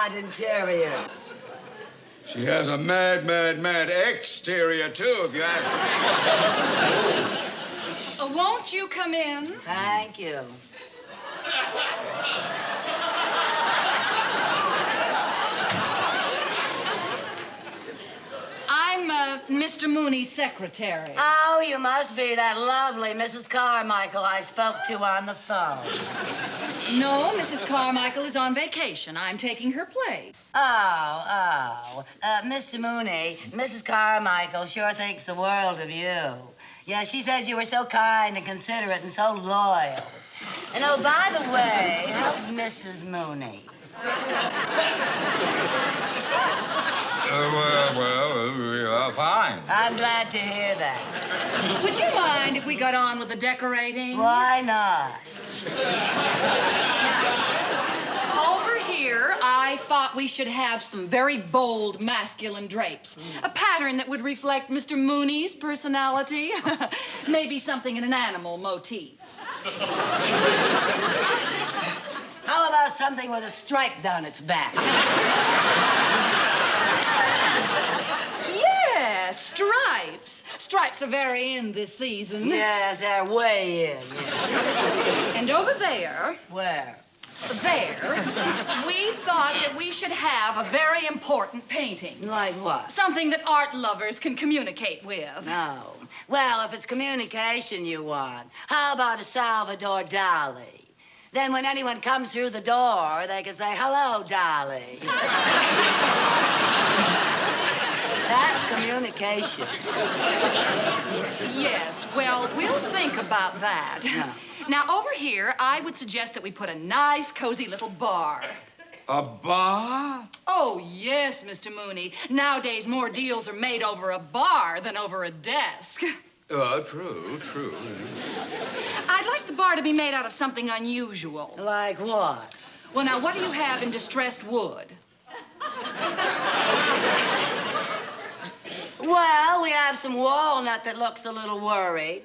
odd interior. She has a mad, mad, mad exterior, too, if you ask me. Won't you come in? Thank you. I'm Mr. Mooney's secretary. Oh, you must be that lovely Mrs. Carmichael I spoke to on the phone. No, Mrs. Carmichael is on vacation. I'm taking her place. Mr. Mooney, Mrs. Carmichael sure thinks the world of you. Yeah, she said you were so kind and considerate and so loyal. And oh, by the way, how's Mrs. Mooney? Fine. I'm glad to hear that. Would you mind if we got on with the decorating? Why not? Over here, I thought we should have some very bold masculine drapes. A pattern that would reflect Mr. Mooney's personality. Maybe something in an animal motif. How about something with a stripe down its back? Yes, stripes. Stripes are very in this season. Yes, they're way in. And over there... Where? There, we thought that we should have a very important painting. Like what? Something that art lovers can communicate with. No. Well, if it's communication you want, how about a Salvador Dali? Then when anyone comes through the door, they can say, "Hello, Dali." That's communication. Yes, well, we'll think about that. No. Now, over here, I would suggest that we put a nice, cozy little bar. A bar? Oh, yes, Mr. Mooney. Nowadays, more deals are made over a bar than over a desk. True. I'd like the bar to be made out of something unusual. Like what? Well, now, what do you have in distressed wood? Well, we have some walnut that looks a little worried.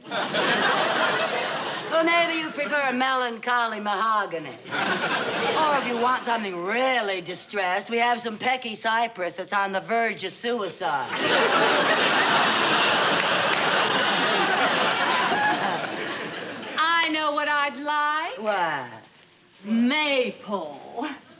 Well, maybe you prefer melancholy mahogany. Or if you want something really distressed, we have some pecky cypress that's on the verge of suicide. I know what I'd like. What? Maple.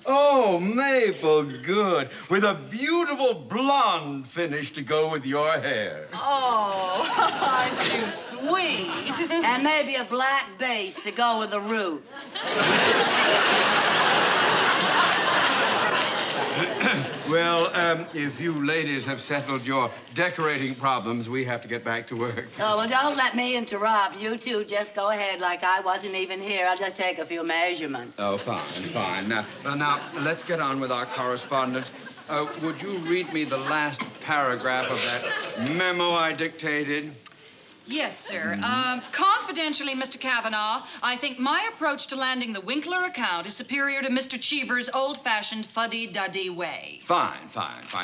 Oh, maple, good. With a beautiful blonde finish to go with your hair. Oh, aren't you sweet? And maybe a black base to go with the root. Well, if you ladies have settled your decorating problems, we have to get back to work. Oh, well, don't let me interrupt. You two just go ahead like I wasn't even here. I'll just take a few measurements. Oh, fine. Now, let's get on with our correspondence. Would you read me the last paragraph of that memo I dictated? Yes, sir. Confidentially, Mr. Kavanaugh, I think my approach to landing the Winkler account is superior to Mr. Cheever's old-fashioned fuddy-duddy way. Fine.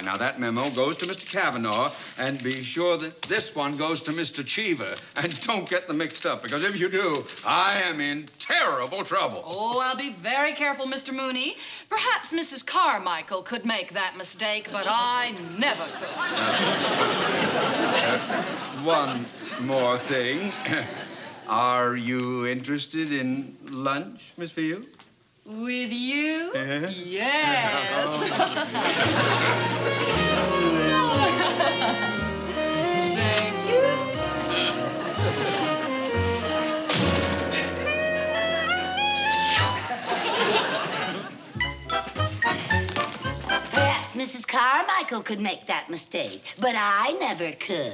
Now, that memo goes to Mr. Kavanaugh, and be sure that this one goes to Mr. Cheever. And don't get them mixed up, because if you do, I am in terrible trouble. Oh, I'll be very careful, Mr. Mooney. Perhaps Mrs. Carmichael could make that mistake, but I never could. One more thing. Are you interested in lunch, Miss Field? With you? Yeah. Yes. Thank you. Perhaps Mrs. Carmichael could make that mistake, but I never could.